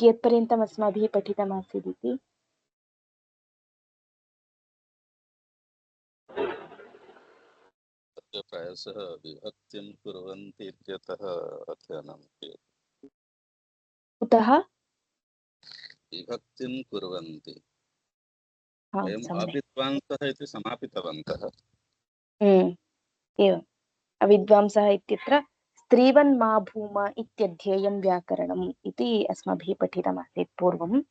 कियत्पर्यन्तम् अस्माभिः पठितमासीत् इति? प्रायशः विभक्तिं कुर्वन्ति इत्यतः अध्ययनं क्रियते। कुतः? विभक्तिं कुर्वन्ति। वयम् सम्यक्। अविद्वांसः इति समापितवन्तः। एवम्। अविद्वांसः इत्यत्र स्त्रीवन् मा भूम इत्यध्येयं व्याकरणम् इति अस्माभिः पठितमासीत् पूर्वम्।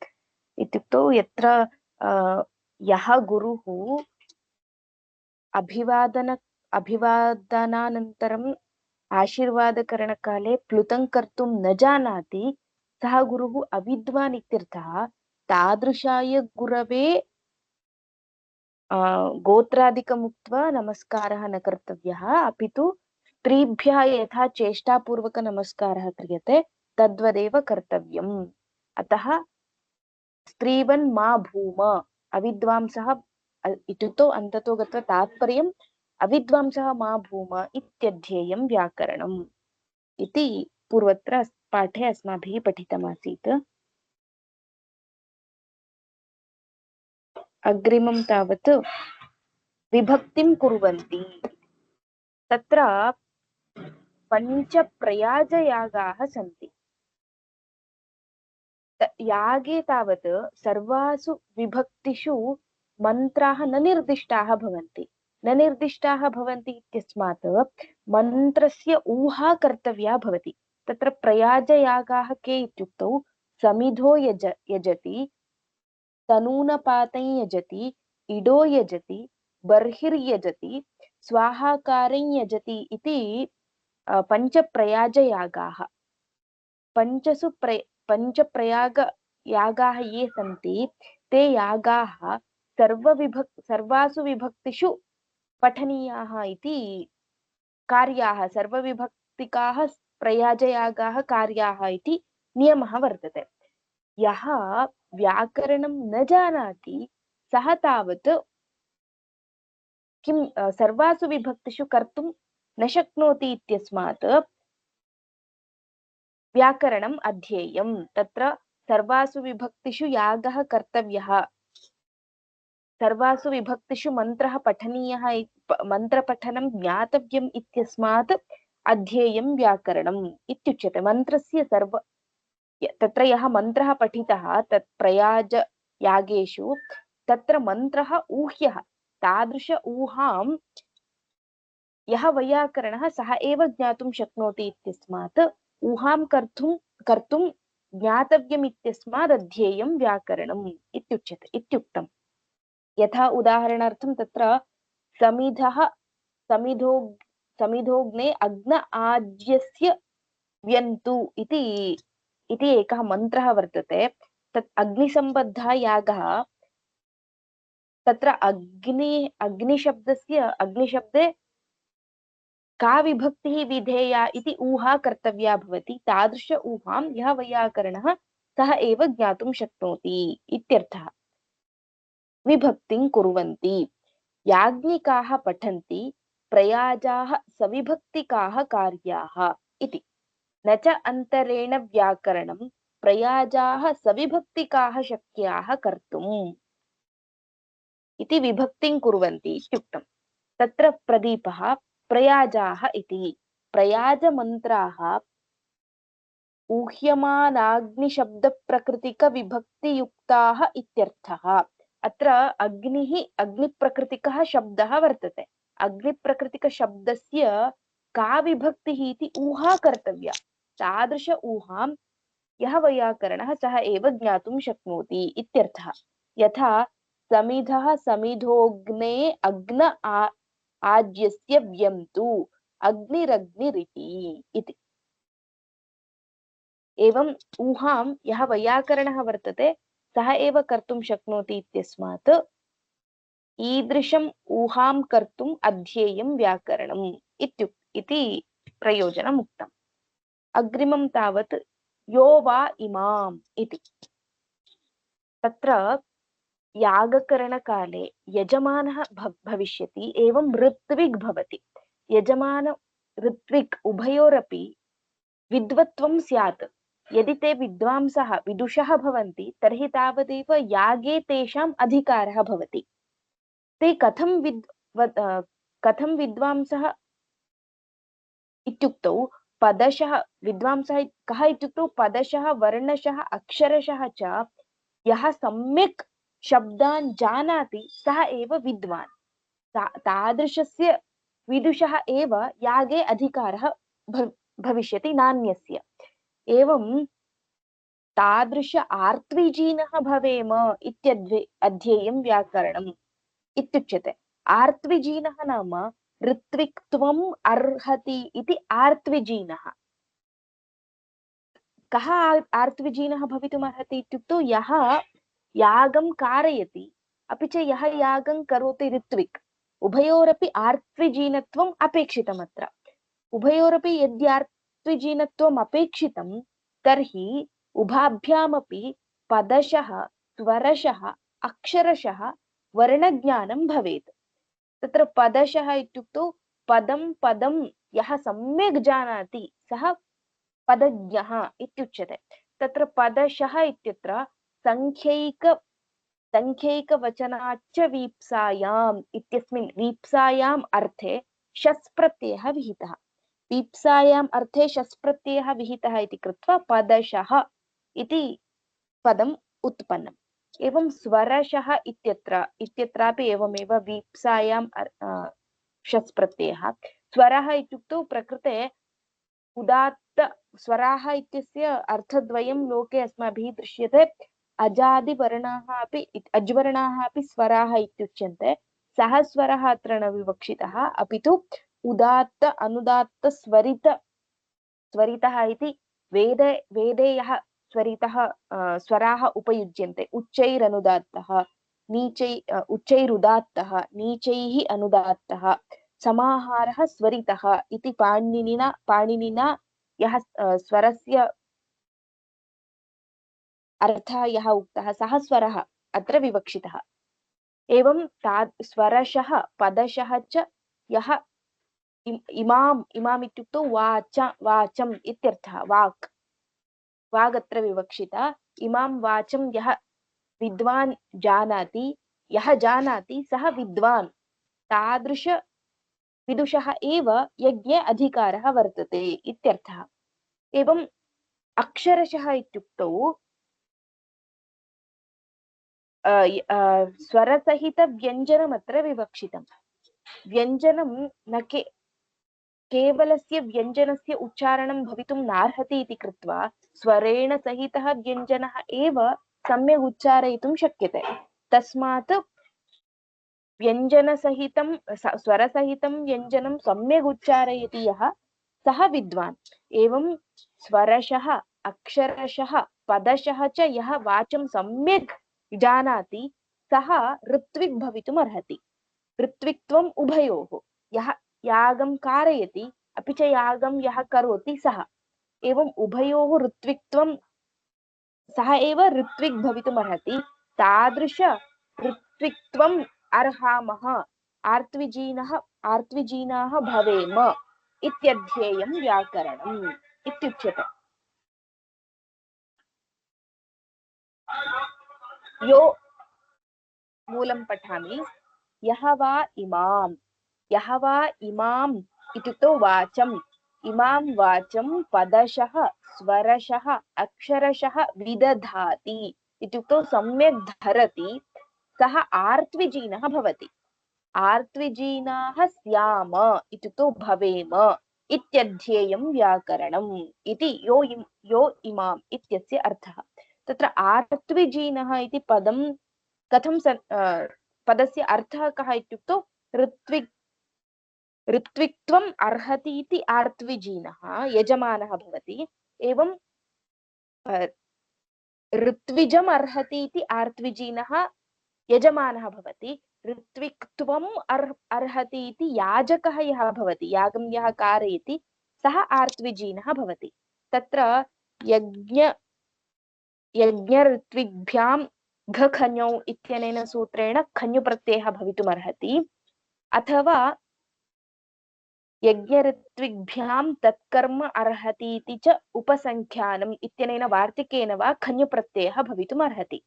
इत्युक्तौ यत्र यः गुरुः अभिवादनानन्तरम् आशीर्वादकरणकाले प्लुतं कर्तुं न जानाति, सः गुरुः अविद्वान् इत्यर्थः। तादृशाय गुरवे गोत्रादिकम् उक्त्वा नमस्कारः न कर्तव्यः, अपि तु स्त्रीभ्यः यथा चेष्टापूर्वक नमस्कारः क्रियते तद्वदेव कर्तव्यम्। अतः स्त्रीवन् मा भूम, अविद्वांसः इत्युक्तौ अन्ततो गत्वा तात्पर्यम् अविद्वांसः मा भूम इत्यध्येयं व्याकरणम् इति पूर्वत्र पाठे अस्माभिः पठितमासीत्। अग्रिमं तावत् विभक्तिं कुर्वन्ति। तत्र पञ्चप्रयाजयागाः सन्ति। यागे तावत् सर्वासु विभक्तिषु मन्त्राः न निर्दिष्टाः भवन्ति। न निर्दिष्टाः भवन्ति इत्यस्मात् मन्त्रस्य ऊहा कर्तव्या भवति। तत्र प्रयाजयागाः के इत्युक्तौ समिधो यजति, तनूनपातं यजति, इडो यजति, बर्हिर्यजति, स्वाहाकारं यजति इति पञ्चप्रयाजयागाः। पञ्चप्रयागयागाः ये सन्ति ते यागाः सर्वासु विभक्तिषु पठनीयाः इति कार्याः, सर्वविभक्तिकाः प्रयाजयागाः कार्याः इति नियमः वर्तते। यः व्याकरणं न जानाति सः तावत् किं सर्वासु विभक्तिषु कर्तुं न शक्नोति इत्यस्मात् व्याकरणम् अध्येयम्। तत्र सर्वासु विभक्तिषु यागः कर्तव्यः, सर्वासु विभक्तिषु मन्त्रः पठनीयः, मन्त्रपठनं ज्ञातव्यम् इत्यस्मात् अध्येयं व्याकरणम् इत्युच्यते। मन्त्रस्य तत्र यः मन्त्रः पठितः तत् प्रयाजयागेषु तत्र मन्त्रः ऊह्यः, तादृश ऊहां यः वैयाकरणः सः एव ज्ञातुं शक्नोति इत्यस्मात् ऊहां कर्तुं ज्ञातव्यम् इत्यस्मात् अध्येयं व्याकरणम् इत्युच्यते इत्युक्तम्। यथा उदाहरणार्थं तत्र समिधोग्ने अग्न आज्यस्य व्यन्तु इति एकः मन्त्रः वर्तते। तत् अग्निसम्बद्धः यागः। तत्र अग्निशब्दे का विभक्तिः विधेया इति ऊहा कर्तव्या भवति। तादृश ऊहां यः वैयाकरणः सः एव ज्ञातुं शक्नोति इत्यर्थः। विभक्तिं कुर्वन्ति याज्ञिकाः पठन्ति, प्रयाजाः सविभक्तिकाः कार्याः इति। न च अन्तरेण व्याकरणं प्रयाजाः सविभक्तिकाः शक्याः कर्तुम् इति विभक्तिं कुर्वन्ति इत्युक्तम्। तत्र प्रदीपः प्रयाजाः इति। प्रयाजमन्त्राः ऊह्यमानाग्निशब्दप्रकृतिकविभक्तियुक्ताः इत्यर्थः। अत्र अग्निप्रकृतिकः शब्दः वर्तते। अग्निप्रकृतिकशब्दस्य का विभक्तिः इति ऊहा कर्तव्या। तादृश ऊहां यः वैयाकरणः सः एव ज्ञातुं शक्नोति इत्यर्थः। यथा समिधः समिधोग्ने अग्न आज्यस्य व्यन्तु अग्निरग्निरिति इति। एवं ऊहां यः वैयाकरणः वर्तते सः एव कर्तुं शक्नोति इत्यस्मात् ईदृशम् ऊहां कर्तुम् अध्येयं व्याकरणम् इति प्रयोजनम् उक्तम्। अग्रिमं तावत् यो वा इमाम् इति। तत्र यागकरणकाले यजमानः भविष्यति, एवं ऋत्विग् भवति। यजमान ऋत्विक् उभयोरपि विद्वत्वं स्यात्। यदि ते विद्वांसः विदुषः भवन्ति तर्हि तावदेव यागे तेषाम् अधिकारः भवति। ते कथं विद्वांसः इत्युक्तौ पदशः विद्वांसः कः इत्युक्तौ पदशः वर्णशः अक्षरशः च यः सम्यक् शब्दान् जानाति सः एव विद्वान्। तादृशस्य विदुषः एव यागे अधिकारः भविष्यति नान्यस्य। एवं तादृश आर्त्विजीनः भवेम अध्येयं व्याकरणम् इत्युच्यते। आर्त्विजीनः नाम ऋत्विक्त्वम् अर्हति इति आर्त्विजीनः। कः आर्त्विजीनः भवितुमर्हति इत्युक्तौ यः यागं कारयति अपि च यः यागं करोति ऋत्विक्, उभयोरपि आर्त्विजीनत्वम् अपेक्षितमत्र। उभयोरपि यद्यार्त्विजीनत्वम् अपेक्षितं तर्हि उभाभ्यामपि पदशः स्वरशः अक्षरशः वर्णज्ञानं भवेत्। तत्र पदशः इत्युक्तौ पदं पदं यः सम्यक् जानाति सः पदज्ञः इत्युच्यते। तत्र पदशः इत्यत्र संख्यैकवचनाच्च वीप्सायाम् इत्यस्मिन् वीप्सायाम् अर्थे शस् प्रत्ययः विहितः। वीप्सायाम् अर्थे शस् प्रत्ययः विहितः इति कृत्वा पदशः इति पदम् उत्पन्नम्। एवं स्वरशः इत्यत्रापि एवमेव वीप्सायाम् शस् प्रत्ययः। स्वरः इत्युक्तौ प्रकृते उदात्त स्वराः इत्यस्य अर्थद्वयं लोके अस्माभिः दृश्यते। अजादिवर्णाः अपि अज्वर्णाः अपि स्वराः इत्युच्यन्ते। सः स्वरः अत्र न विवक्षितः, अपि तु उदात्त अनुदात्त स्वरितः इति वेदे यः स्वराः उपयुज्यन्ते। उच्चैरनुदात्तः उच्चैरुदात्तः नीचैः अनुदात्तः समाहारः स्वरितः इति पाणिनिना यः स्वरस्य अर्थः यः उक्तः सः स्वरः अत्र विवक्षितः। एवं स्वरशः पदशः च यः इमाम् इत्युक्तौ वाचम् इत्यर्थः। वाग् अत्र विवक्षिता। इमां वाचं यः विद्वान् जानाति, यः जानाति सः विद्वान्। तादृश विदुषः एव यज्ञे अधिकारः वर्तते इत्यर्थः। एवम् अक्षरशः इत्युक्तौ स्वरसहितव्यञ्जनमत्र विवक्षितम्। व्यञ्जनं न केवलस्य व्यञ्जनस्य उच्चारणं भवितुं नार्हति इति कृत्वा स्वरेण सहितः व्यञ्जनः एव सम्यक् उच्चारयितुं शक्यते। तस्मात् व्यञ्जनसहितं स्वरसहितं व्यञ्जनं सम्यक् उच्चारयति यः सः विद्वान्। एवं स्वरशः अक्षरशः पदशः च यः वाचं सम्यक् जानाति सः ऋत्विक् भवितुम् अर्हति। ऋत्विक्त्वम् उभयोः, यः यागं कारयति अपि च यागं यः करोति सः। एवम् उभयोः ऋत्विक्त्वं सः एव ऋत्विक् भवितुम् अर्हति। तादृश ऋत्विक्त्वम् अर्हामः, आर्त्विजीनाः भवेम इत्यध्येयं व्याकरणम् इत्युच्यते। यो मूलं पठामि। यः वा इमाम् इत्युक्तौ वाचम्, इमां वाचं पदशः स्वरशः अक्षरशः विदधाति इत्युक्तौ सम्यक् धरति सः आर्त्विजीनः भवति। आर्त्विजीनाः स्याम इत्युक्तौ भवेम इत्यध्येयं व्याकरणम् इति यो इमाम् इत्यस्य अर्थः। तत्र आर्त्विजीनः इति पदं कथं पदस्य अर्थः कः इत्युक्तौ ऋत्विक्त्वम् अर्हति इति आर्त्विजीनः यजमानः भवति। एवं ऋत्विजम् अर्हति इति आर्त्विजीनः यजमानः भवति। ऋत्विक्त्वम् अर्हति इति याजकः यः भवति, यागं यः कारयति सः आर्त्विजीनः भवति। तत्र यज्ञऋत्विग्भ्यां घखञौ इत्यनेन सूत्रेण खञ् प्रत्ययः भवितुमर्हति, अथवा यज्ञऋत्विग्भ्यां तत्कर्म अर्हतीति च उपसंख्यानम् इत्यनेन वार्तिकेन वा खञ्युप्रत्ययः भवितुम् अर्हति।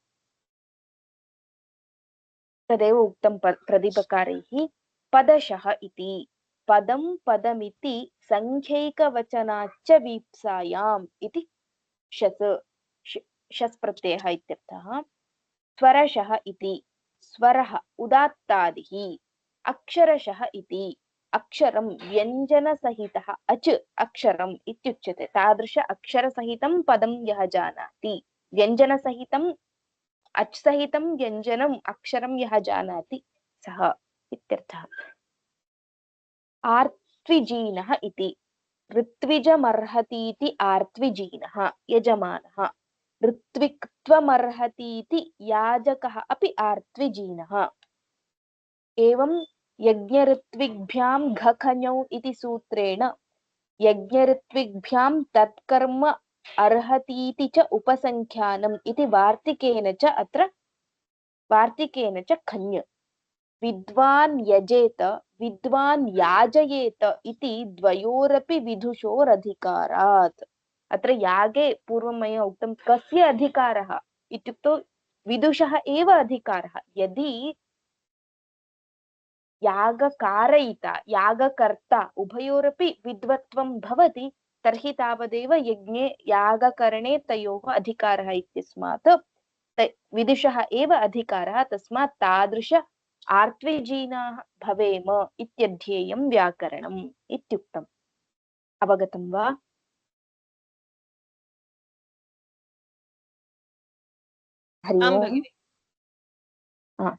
तदेव उक्तं प्रदीपकारैः। पदशः इति पदं पदमिति संख्यैकवचनाच्च वीप्सायाम् इति शस् प्रत्ययः इत्यर्थः। स्वरशः इति स्वरः उदात्तादिः। अक्षरशः इति अक्षरं व्यञ्जनसहितः अच् अक्षरम् इत्युच्यते। तादृश अक्षरसहितं पदं यः जानाति, व्यञ्जनसहितं अच् सहितं व्यञ्जनम् अक्षरं यः जानाति सः इत्यर्थः। आर्त्विजीनः इति ऋत्विजमर्हतीति आर्त्विजीनः यजमानः। ऋत्विक्त्वमर्हतीति याजकः अपि आर्त्विजीनः। एवं यज्ञऋत्विग्भ्यां घखञौ इति सूत्रेण यज्ञऋत्विग्भ्यां तत्कर्म अर्हतीति च उपसंख्यानम् इति वार्तिकेन च अत्र वार्तिकेन च खञ्। विद्वान् यजेत विद्वान् याजयेत इति द्वयोरपि विदुषोरधिकारात्। अत्र यागे पूर्वं मया उक्तं कस्य अधिकारः इत्युक्तौ विदुषः एव अधिकारः। यदि यागकारयिता यागकर्ता उभयोरपि विद्वत्वं भवति तर्हि तावदेव यज्ञे यागकरणे तयोः अधिकारः इत्यस्मात् विदुषः एव अधिकारः। तस्मात् तादृश आर्त्विजीनाः भवेम इत्यध्येयं व्याकरणम् इत्युक्तम्। अवगतं वा? हरि ओम्।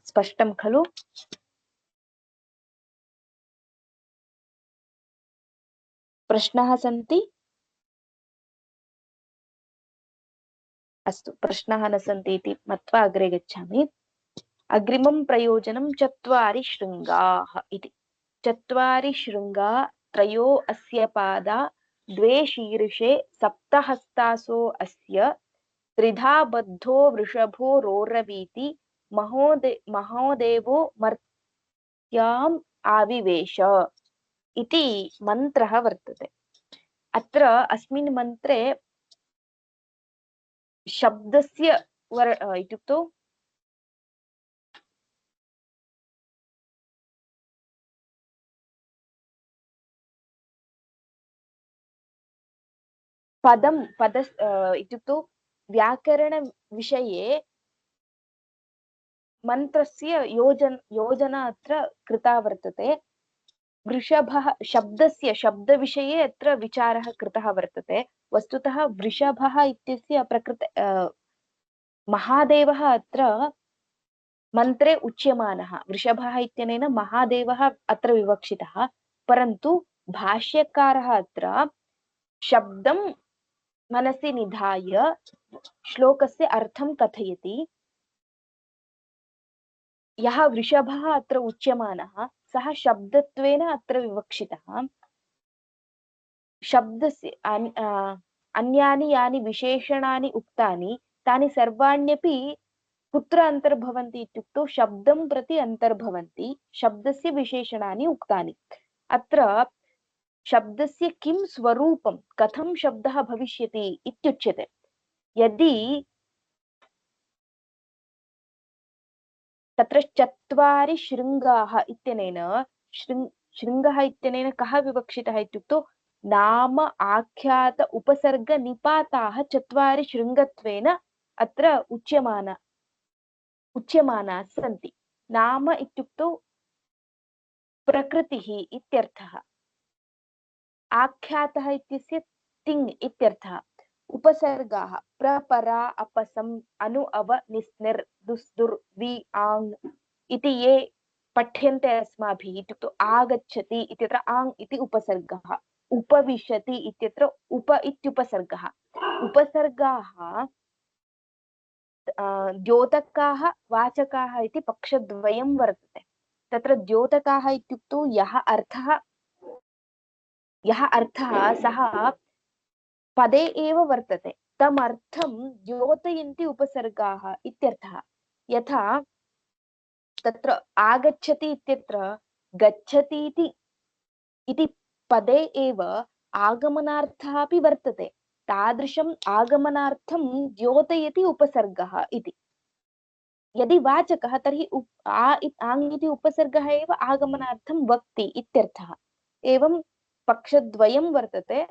स्पष्टं खलु? प्रश्नाः सन्ति? अस्तु, प्रश्नाः न सन्ति इति मत्वा अग्रे गच्छामि। अग्रिमं प्रयोजनं चत्वारि शृङ्गाः इति। चत्वारि शृङ्गा त्रयो अस्य पादा द्वे शीर्षे सप्तहस्तासो अस्य त्रिधा बद्धो वृषभो रोरवीति महोदेवो मर्त्याम् आविवेश इति मन्त्रः वर्तते। अत्र अस्मिन् मन्त्रे शब्दस्य इत्युक्तौ पद इत्युक्तौ व्याकरणविषये मन्त्रस्य योजना अत्र कृता वर्तते। वृषभः शब्दविषये अत्र विचारः कृतः वर्तते। वस्तुतः वृषभः इत्यस्य महादेवः अत्र मन्त्रे उच्यमानः। वृषभः इत्यनेन महादेवः अत्र विवक्षितः, परन्तु भाष्यकारः अत्र शब्दं मनसि निधाय श्लोकस्य अर्थं कथयति। यः वृषभः अत्र उच्यमानः सः शब्दत्वेन अत्र विवक्षितः। शब्दस्य अन्यानि यानि विशेषणानि उक्तानि तानि सर्वाण्यपि कुत्र अन्तर्भवन्ति इत्युक्तौ शब्दं प्रति अन्तर्भवन्ति। शब्दस्य विशेषणानि उक्तानि। अत्र शब्दस्य किं स्वरूपं, कथं शब्दः भविष्यति इत्युच्यते। यदि तत्र चत्वारि शृङ्गाः इत्यनेन शृङ्गः इत्यनेन कः विवक्षितः इत्युक्तौ नाम आख्यात उपसर्ग निपाताः चत्वारि शृङ्गत्वेन अत्र उच्यमानाः सन्ति। नाम इत्युक्तौ प्रकृतिः इत्यर्थः। आख्यातः इत्यस्य तिङ् इत्यर्थः। उपसर्गाः प्रपरा अपसम् अनु अव निस्निर् दुस् दुर् वि आङ् इति ये पठ्यन्ते अस्माभिः इत्युक्तौ आगच्छति इत्यत्र आङ् इति उपसर्गः, उपविशति इत्यत्र उप इत्युपसर्गः। उपसर्गाः द्योतकाः वाचकाः इति पक्षद्वयं वर्तते। तत्र द्योतकाः इत्युक्तौ यः अर्थः सः पदे एव वर्तते, तमर्थं द्योतयन्ति उपसर्गाः इत्यर्थः। यथा तत्र आगच्छति इत्यत्र गच्छति इति पदे एव आगमनार्थः अपि वर्तते। तादृशम् आगमनार्थं द्योतयति उपसर्गः इति। यदि वाचकः तर्हि आङ् इति उपसर्गः एव आगमनार्थं वक्ति इत्यर्थः। एवं पक्षद्वयं वर्तते,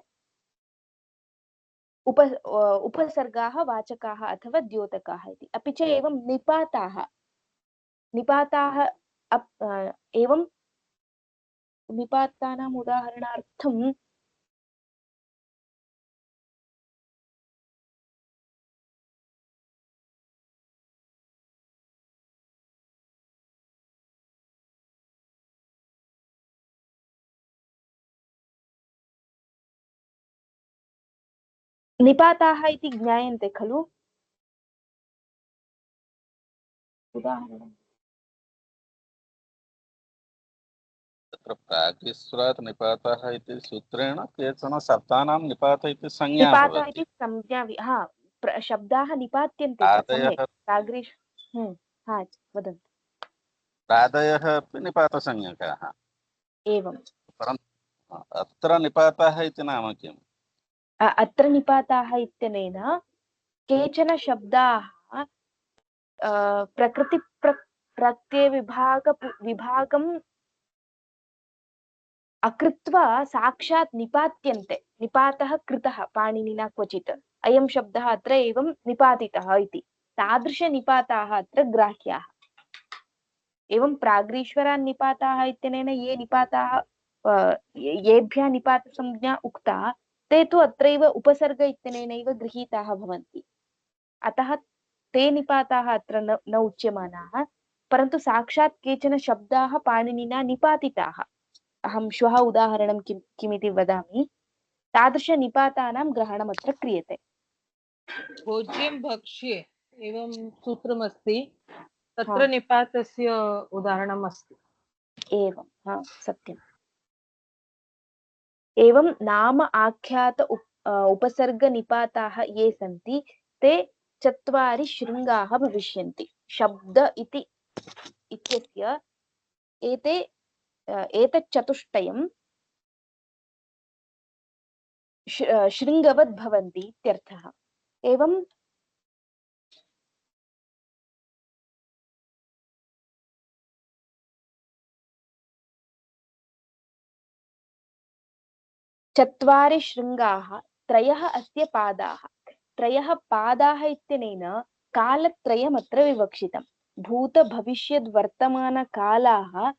उपसर्गाः वाचकाः अथवा द्योतकाः इति। अपि च एवं निपाताः एवं निपातानाम् उदाहरणार्थं निपाताः इति ज्ञायन्ते खलु? उदाहरणं तत्र प्रागिस्वरात् निपातः इति सूत्रेण केचन शब्दानां निपात इति संज्ञा निपात भवति। इति संज्ञा शब्दाः निपात्यन्ते सम्यक् प्राग्रीष् वदन्तु। प्रादयः अपि निपातसंज्ञकाः। एवं परन्तु अत्र निपातः इति नाम किम्? अत्र निपाताः इत्यनेन केचन शब्दाः प्रत्ययविभागम् अकृत्वा साक्षात् निपात्यन्ते। निपातः कृतः पाणिनिना क्वचित्, अयं शब्दः अत्र एवं निपातितः इति। तादृशनिपाताः अत्र ग्राह्याः। एवं प्राग्रीश्वरान् निपाताः इत्यनेन ये निपाताः येभ्यः निपातसंज्ञा उक्ता, ते तु अत्रैव उपसर्ग इत्यनेनैव गृहीताः भवन्ति। अतः ते निपाताः अत्र न उच्यमानाः, परन्तु साक्षात् केचन शब्दाः पाणिनिना निपातिताः। अहं श्वः उदाहरणं किमिति वदामि। तादृशनिपातानां ग्रहणम् अत्र क्रियते। भोज्यं भक्ष्ये एवं सूत्रमस्ति, तत्र हाँ। निपातस्य उदाहरणम् अस्ति। एवं सत्यम्। एवं नाम आख्यात उपसर्गनिपाताः ये सन्ति ते 4 शृङ्गाः भविष्यन्ति। शब्द इत्यस्य एतत् चतुष्टयं शृङ्गवद् भवन्ति इत्यर्थः। एवं चत्वारि शृङ्गाः, 3 अस्य पादाः। 3 पादाः इत्यनेन कालत्रयमत्र विवक्षितं। भूत भविष्यद् वर्तमानकालाः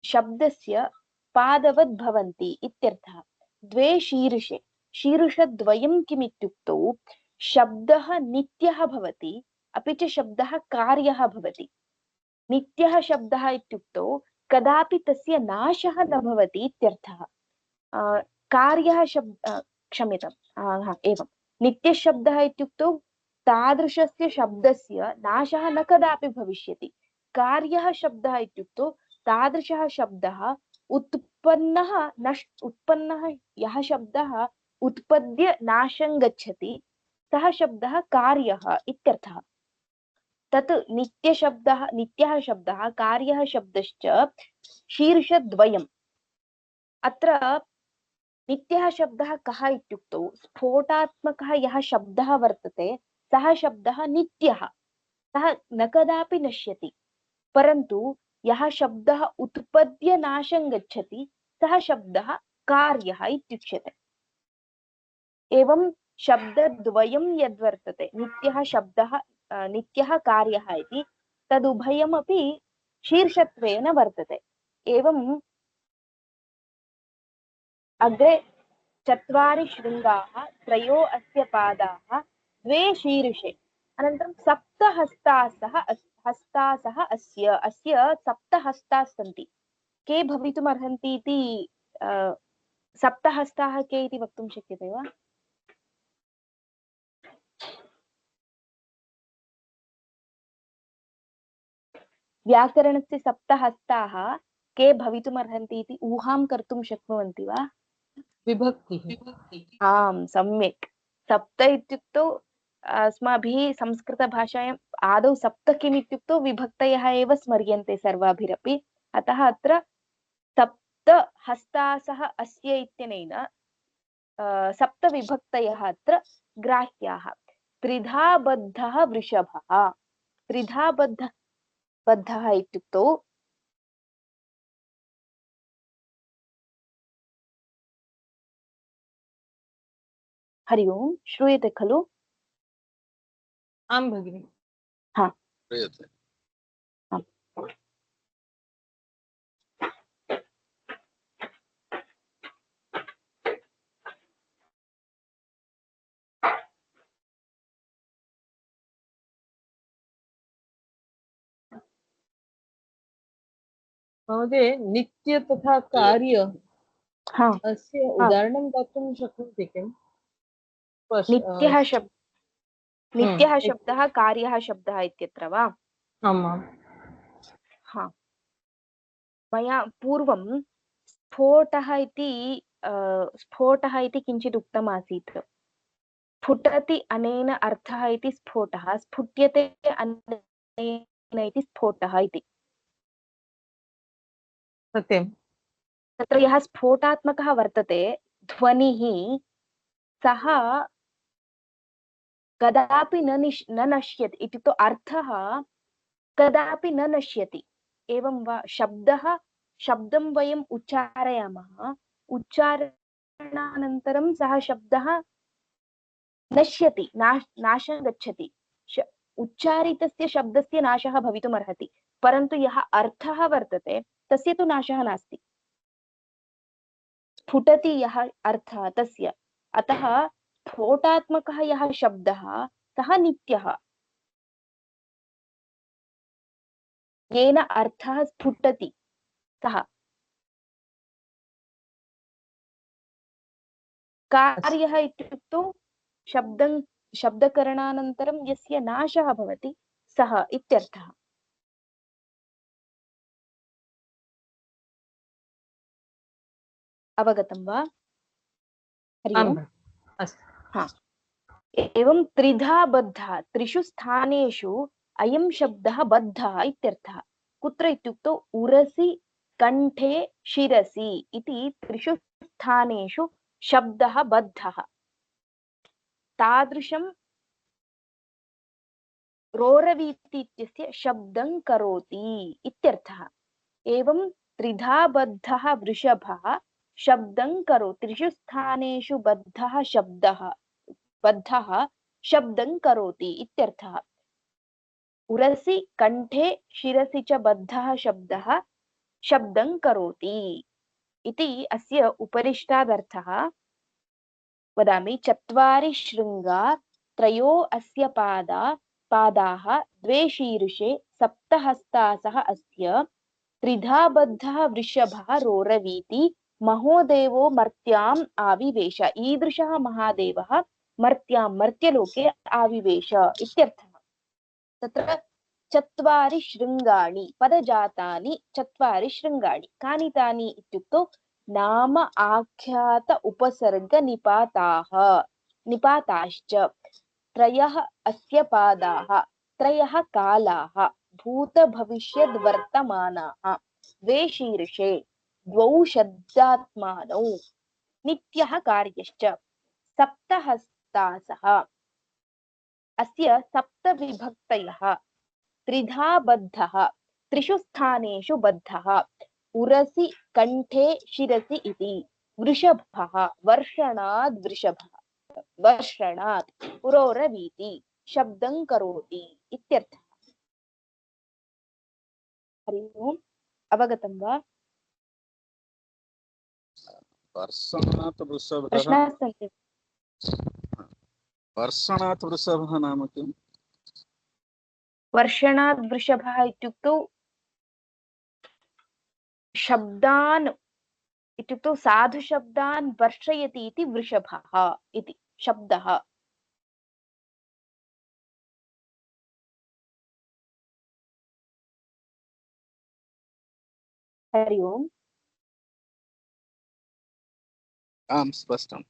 शब्दस्य पादवद् भवन्ति इत्यर्थः। 2 शीर्षे, शीर्षद्वयं किमित्युक्तौ शब्दः नित्यः भवति, अपि च शब्दः कार्यः भवति। नित्यः शब्दः इत्युक्तौ कदापि तस्य नाशः न भवति इत्यर्थः। कार्यः क्षम्यताम् एवं नित्यशब्दः इत्युक्तौ तादृशस्य शब्दस्य नाशः न कदापि भविष्यति। कार्यः शब्दः इत्युक्तौ तादृशः शब्दः उत्पन्नः यः शब्दः उत्पद्य नाशं गच्छति, सः शब्दः कार्यः इत्यर्थः। तत् नित्यः शब्दः कार्यः शब्दश्च शीर्षद्वयम्। अत्र नित्यः शब्दः कः इत्युक्तौ स्फोटात्मकः यः शब्दः वर्तते, सः शब्दः नित्यः, सः न कदापि नश्यति। परन्तु यः शब्दः उत्पद्य नाशं गच्छति, सः शब्दः कार्यः इत्युच्यते। एवं शब्दद्वयं यद्वर्तते, नित्यः शब्दः नित्यः कार्यः इति, तदुभयमपि शीर्षत्वेन वर्तते। एवं अग्रे 4 शृङ्गाः, 3 अस्य पादाः, 2 शीर्षे, अनन्तरं 7 हस्तासः अस्य 7 हस्ताः सन्ति। के भवितुमर्हन्ति इति 7 हस्ताः के इति वक्तुं शक्यते वा? व्याकरणस्य 7 हस्ताः के भवितुमर्हन्ति इति ऊहां कर्तुं शक्नुवन्ति वा? विभक्तिः। आम्, सम्यक्। 7 इत्युक्तौ अस्माभिः संस्कृतभाषायाम् आदौ 7 किम् इत्युक्तौ विभक्तयः एव स्मर्यन्ते सर्वाभिरपि। अतः अत्र सप्त हस्तासः अस्य इत्यनेन सप्तविभक्तयः अत्र ग्राह्याः। त्रिधा बद्धः वृषभः। त्रिधा बद्धः इत्युक्तौ हरि ओम्, श्रूयते खलु? आं भगिनि। हा, श्रूयते। महोदय, नित्य तथा कार्य हा, अस्य उदाहरणं दातुं शक्नोति किम्? नित्यः हम्म, शब्दः कार्यः शब्दः इत्यत्र वा? आमाम्। हा, मया पूर्वं स्फोटः इति किञ्चित् उक्तमासीत्। स्फुटति अनेन अर्थः इति स्फोटः, स्फुट्यते अनेन इति स्फोटः इति। सत्यं। तत्र यः स्फोटात्मकः वर्तते ध्वनिः, सः कदापि न नश्यति इत्युक्तौ अर्थः कदापि न नश्यति। एवं वा? शब्दं वयम् उच्चारयामः, उच्चारणानन्तरं सः शब्दः नश्यति, नाशं गच्छति। उच्चारितस्य शब्दस्य नाशः भवितुमर्हति, परन्तु यः अर्थः वर्तते तस्य तु नाशः नास्ति। स्फुटति यः अर्थः तस्य, अतः स्फोटात्मकः यः शब्दः सः नित्यः, येन अर्थः स्फुटति सः। कार्यः इत्युक्तौ शब्दकरणानन्तरं यस्य नाशः भवति सः इत्यर्थः। अवगतं वा? हरि आं ओम्। भगिनि। अस्तु। हा, एवं त्रिधा बद्धः, त्रिषु स्थानेषु अयं शब्दः बद्धः इत्यर्थः। कुत्र इत्युक्तौ उरसि, कण्ठे, शिरसि इति त्रिषु स्थानेषु शब्दः बद्धः। तादृशं रोरवीति इत्यस्य शब्दं करोति इत्यर्थः। एवं त्रिधा बद्धः वृषभः शब्दं करोति। त्रिषु स्थानेषु बद्धः शब्दं करोति इत्यर्थः। उरसि, कण्ठे, शिरसि च बद्धः शब्दः शब्दं करोति इति अस्य उपरिष्टादर्थः। वदामि, चत्वारि शृङ्गा, त्रयो अस्य पादाः, द्वे शीर्षे, सप्तहस्तासः अस्य, त्रिधा बद्धः वृषभः रोरवीति, महोदेवो मर्त्याम् आविवेश। ईदृशः महादेवः मर्त्यलोके आविवेश इत्यर्थः। तत्र चत्वारि शृङ्गाणि पदजातानि, चत्वारि शृङ्गाणि कानि तानि इत्युक्तौ नाम आख्यात उपसर्ग निपाताश्च। त्रयः अस्य पादाः, त्रयः कालाः, भूत भविष्यद् वर्तमानाः, द्वे शीर्षे, द्वौ शब्दात्मानौ, नित्यः कार्यश्च, सप्तहस्तासः। अस्य सप्तविभक्तयः, त्रिधा बद्धः, त्रिषु स्थानेषु बद्धः, उरसि, कण्ठे, शिरसि इति। वृषभः, वर्षणाद् वृषभः, वर्षणात्, पुरोरवीति, शब्दं करोति इत्यर्थः। हरि ओम्, अवगतं वा? वर्षणात् वृषभः। प्रश्नाः सन्ति? वर्षणात् वृषभः नाम किम्? वर्षणाद् वृषभः इत्युक्तौ शब्दान् इत्युक्तौ साधुशब्दान् वर्षयति इति वृषभः इति शब्दः। हरि ओम्। आम्, स्पष्टम्।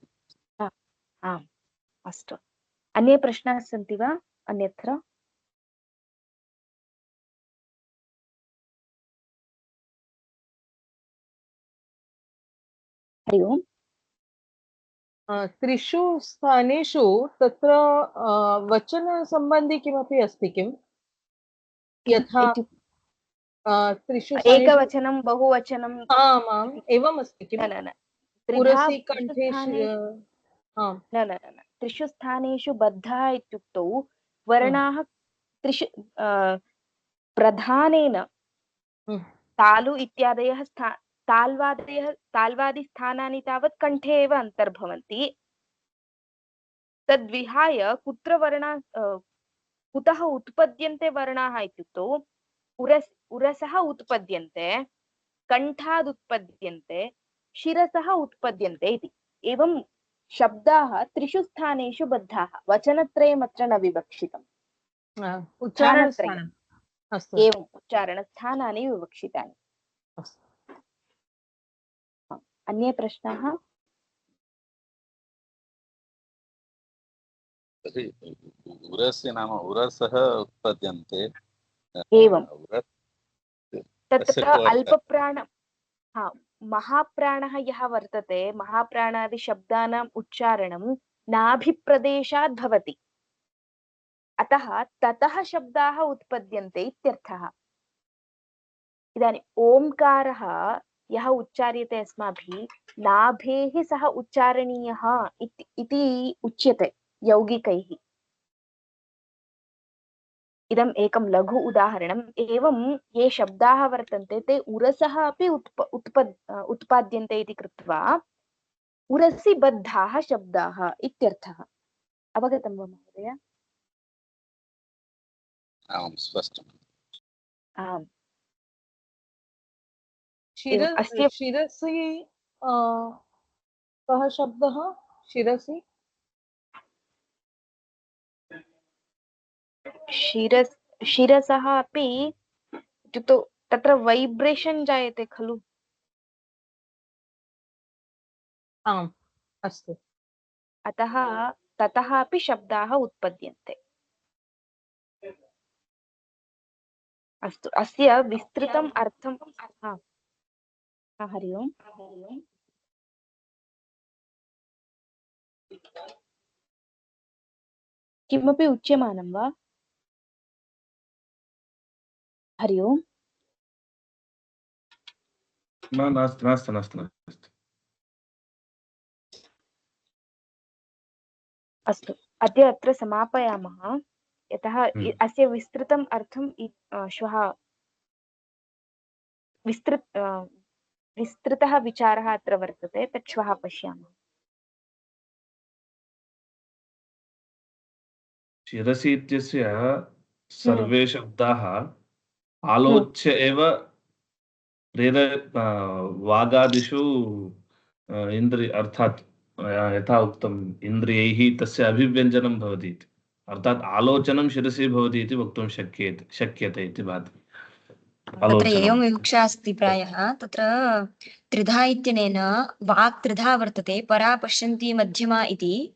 आम्, अस्तु। अन्ये प्रश्नाः सन्ति वा अन्यत्र? हरि ओम्। त्रिषु स्थानेषु तत्र वचनसम्बन्धी किमपि अस्ति किम्? यथा त्रिषु स्थानेषु एकवचनं बहुवचनं आमाम् एवम् अस्ति किम्? न न न त्रिधा पुरसि त्रिषु कण्ठेषु स्थानेषु आम् न न न न त्रिषु स्थानेषु बद्धः इत्युक्तौ वर्णाः त्रिषु प्रधानेन तालु इत्यादयः ताल्वादिस्थानानि तावत् कण्ठे एव अन्तर्भवन्ति। तद्विहाय कुत्र वर्णा कुतः उत्पद्यन्ते वर्णाः इत्युक्तौ उरसः उत्पद्यन्ते, कण्ठाद् उत्पद्यन्ते, शिरसः उत्पद्यन्ते इति। एवं शब्दाः त्रिषु स्थानेषु बद्धाः, वचनत्रयमत्र न विवक्षितम्, उच्चारणस्थानम् अस्तु एवम् उच्चारणस्थानानि विवक्षितानि। अन्ये प्रश्नाः? उरस्य नाम उरसः उत्पद्यन्ते एवं तत्र तस्य को अर्थः? अल्पप्राण महाप्राणः यः वर्तते, महाप्राणादिशब्दानाम् उच्चारणं नाभिप्रदेशात् भवति, अतः ततः शब्दाः उत्पद्यन्ते इत्यर्थः। इदानीम् ओङ्कारः यः उच्चार्यते अस्माभिः, नाभेः सः उच्चारणीयः इति उच्यते यौगिकैः। इदम् एकं लघु उदाहरणम्। एवं ये शब्दाः वर्तन्ते ते उरसः अपि उत्पाद्यन्ते इति कृत्वा उरसि बद्धाः शब्दाः इत्यर्थः। अवगतं वा महोदय? आम्, स्पष्टम्। आम्। शिरसि कः शब्दः? शिरसि शिरसः अपि इत्युक्तौ तत्र वैब्रेशन् जायते खलु। आम् अस्तु। अतः ततः अपि शब्दाः उत्पद्यन्ते। अस्तु, अस्य विस्तृतम् अर्थं हरि ओम्। किमपि उच्यमानं वा? हरि ओम्। नास्ति। अस्तु, अद्य अत्र समापयामः, यतः अस्य विस्तृतम् अर्थं श्वः विस्तृतः विचारः अत्र वर्तते, तत् श्वः पश्यामः। शिरसि इत्यस्य सर्वे शब्दाः आलोच्य एव वागादिषु इन्द्रिय अर्थात् यथा उक्तम् इन्द्रियैः तस्य अभिव्यञ्जनं भवति इति, अर्थात् आलोचनं शिरसि भवति इति वक्तुं शक्यते इति भाति। तत्र एवं विवक्षा अस्ति प्रायः, तत्र त्रिधा इत्यनेन वाक् त्रिधा वर्तते, परा पश्यन्ति मध्यमा इति।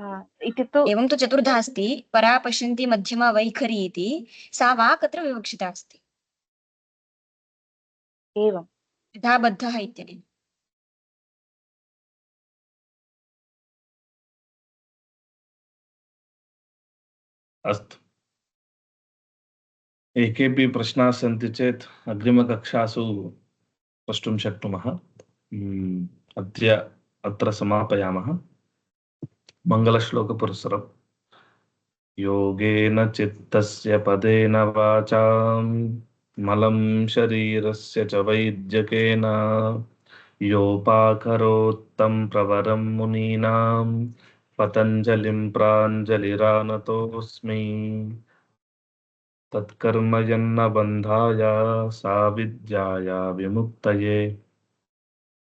एवं तु चतुर्धा अस्ति, परा पश्यन्ति मध्यमा वैखरी इति, सा वाक् अत्र विवक्षिता अस्ति एवं त्रिधा बद्धः इत्यनेन। अस्तु, एकेपि प्रश्नाः सन्ति चेत् अग्रिमकक्षासु प्रष्टुं शक्नुमः। अद्य अत्र समापयामः। मङ्गलश्लोकपुरस्सरम्। योगेन चित्तस्य पदेन वाचां मलं शरीरस्य च वैद्यकेन योपाकरोत्तं प्रवरं मुनीनां पतञ्जलिं प्राञ्जलिरानतोऽस्मि। तत्कर्म यन्न बन्धाय सा विद्याया विमुक्तये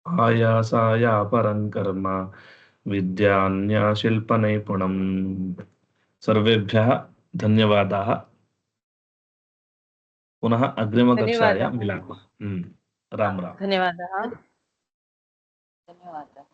आयासाय परं कर्म विद्यान्याशिल्पनैपुणम्। सर्वेभ्यः धन्यवादाः। पुनः अग्रिमकक्षायां मिलामः। राम राम। धन्यवादाः। धन्यवादः।